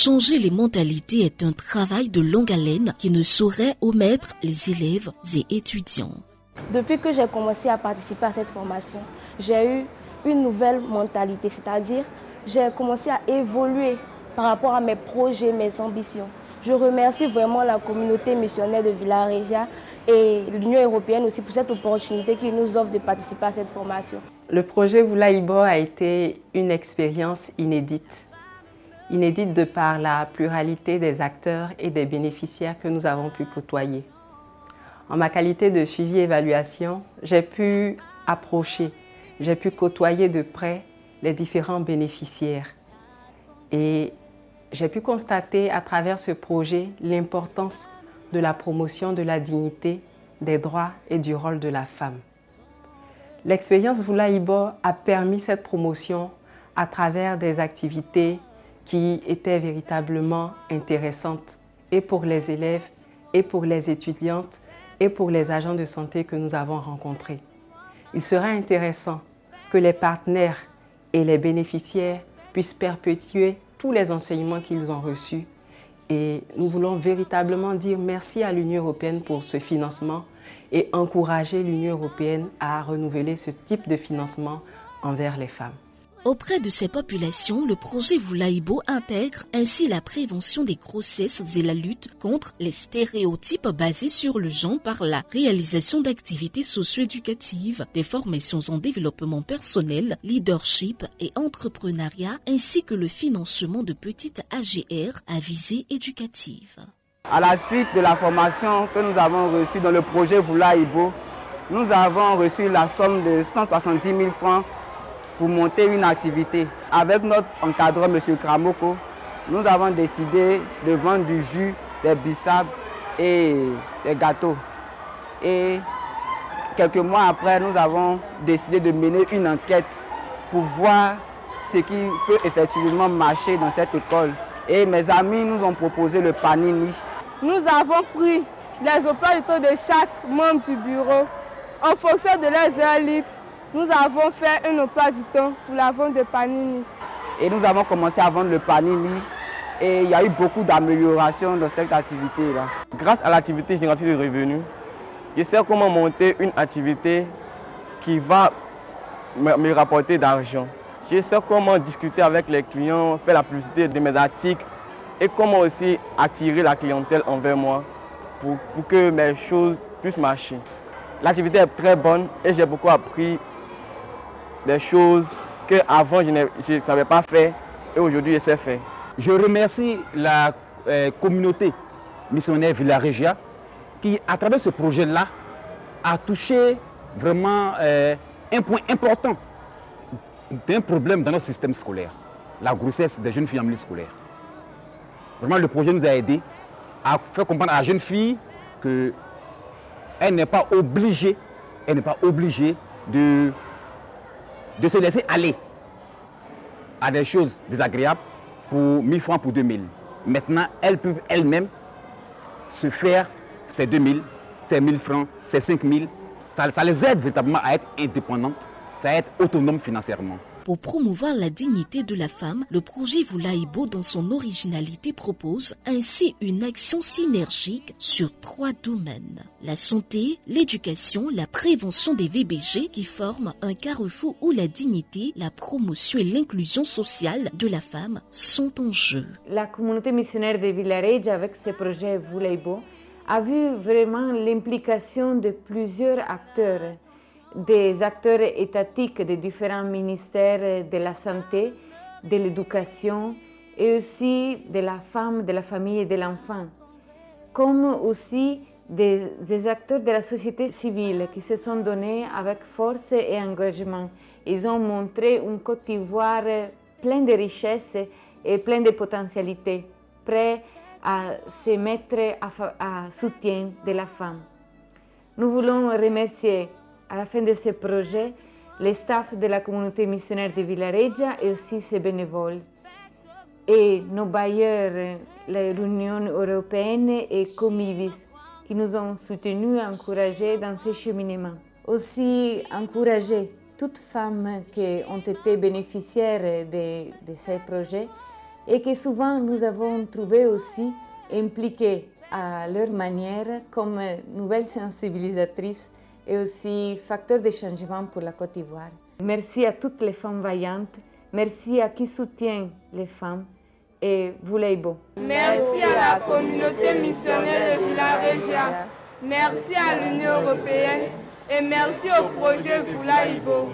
Changer les mentalités est un travail de longue haleine qui ne saurait omettre les élèves et étudiants. Depuis que j'ai commencé à participer à cette formation, j'ai eu une nouvelle mentalité, c'est-à-dire j'ai commencé à évoluer par rapport à mes projets, mes ambitions. Je remercie vraiment la communauté missionnaire de Villarejea et l'Union européenne aussi pour cette opportunité qu'ils nous offrent de participer à cette formation. Le projet Vula-Ibo a été une expérience inédite. Inédite de par la pluralité des acteurs et des bénéficiaires que nous avons pu côtoyer. En ma qualité de suivi-évaluation, j'ai pu approcher, j'ai pu côtoyer de près les différents bénéficiaires. Et j'ai pu constater à travers ce projet l'importance de la promotion de la dignité, des droits et du rôle de la femme. L'expérience Vula-Ibo a permis cette promotion à travers des activités qui étaient véritablement intéressantes et pour les élèves, et pour les étudiantes, et pour les agents de santé que nous avons rencontrés. Il sera intéressant que les partenaires et les bénéficiaires puissent perpétuer tous les enseignements qu'ils ont reçus. Et nous voulons véritablement dire merci à l'Union européenne pour ce financement et encourager l'Union européenne à renouveler ce type de financement envers les femmes. Auprès de ces populations, le projet Vula-Ibo intègre ainsi la prévention des grossesses et la lutte contre les stéréotypes basés sur le genre par la réalisation d'activités socio-éducatives, des formations en développement personnel, leadership et entrepreneuriat, ainsi que le financement de petites AGR à visée éducative. À la suite de la formation que nous avons reçue dans le projet Vula-Ibo, nous avons reçu la somme de 170 000 francs pour monter une activité. Avec notre encadrant, M. Kramoko, nous avons décidé de vendre du jus, des bissap et des gâteaux. Et quelques mois après, nous avons décidé de mener une enquête pour voir ce qui peut effectivement marcher dans cette école. Et mes amis nous ont proposé le panini. Nous avons pris les emplois du temps de chaque membre du bureau en fonction de leurs heures libres. Nous avons fait un emploi du temps pour la vente de panini. Et nous avons commencé à vendre le panini et il y a eu beaucoup d'améliorations dans cette activité-là. Grâce à l'activité générative de revenus, je sais comment monter une activité qui va me rapporter d'argent. Je sais comment discuter avec les clients, faire la publicité de mes articles et comment aussi attirer la clientèle envers moi pour que mes choses puissent marcher. L'activité est très bonne et j'ai beaucoup appris des choses qu'avant je ne savais pas faire et aujourd'hui je sais faire. Je remercie la communauté missionnaire Villarejea qui, à travers ce projet-là, a touché vraiment un point important d'un problème dans notre système scolaire, la grossesse des jeunes filles en milieu scolaire. Vraiment, le projet nous a aidés à faire comprendre à la jeune fille qu'elle n'est pas obligée, de se laisser aller à des choses désagréables pour 1000 francs, pour 2000. Maintenant, elles peuvent elles-mêmes se faire ces 2000, ces 1000 francs, ces 5000. Ça les aide véritablement à être indépendantes, à être autonomes financièrement. Pour promouvoir la dignité de la femme, le projet Vula-Ibo, dans son originalité, propose ainsi une action synergique sur 3 domaines. La santé, l'éducation, la prévention des VBG qui forment un carrefour où la dignité, la promotion et l'inclusion sociale de la femme sont en jeu. La communauté missionnaire de Villarejea, avec ce projet Vula-Ibo, a vu vraiment l'implication de plusieurs acteurs, des acteurs étatiques des différents ministères de la santé, de l'éducation et aussi de la femme, de la famille et de l'enfant, comme aussi des acteurs de la société civile qui se sont donnés avec force et engagement. Ils ont montré une Côte d'Ivoire pleine de richesses et pleine de potentialités, prêt à se mettre à soutien de la femme. Nous voulons remercier à la fin de ce projet les staffs de la communauté missionnaire de Villarejea et aussi ses bénévoles. Et nos bailleurs, l'Union européenne et Comivis, qui nous ont soutenus et encouragés dans ce cheminement. Aussi encourager toutes femmes qui ont été bénéficiaires de ces projets et que souvent nous avons trouvé aussi impliquées à leur manière comme nouvelles sensibilisatrices et aussi facteurs de changement pour la Côte d'Ivoire. Merci à toutes les femmes vaillantes, merci à qui soutient les femmes et Voulaybo. Merci à la communauté missionnaire de Villaregia, merci à l'Union européenne et merci au projet Voulaybo.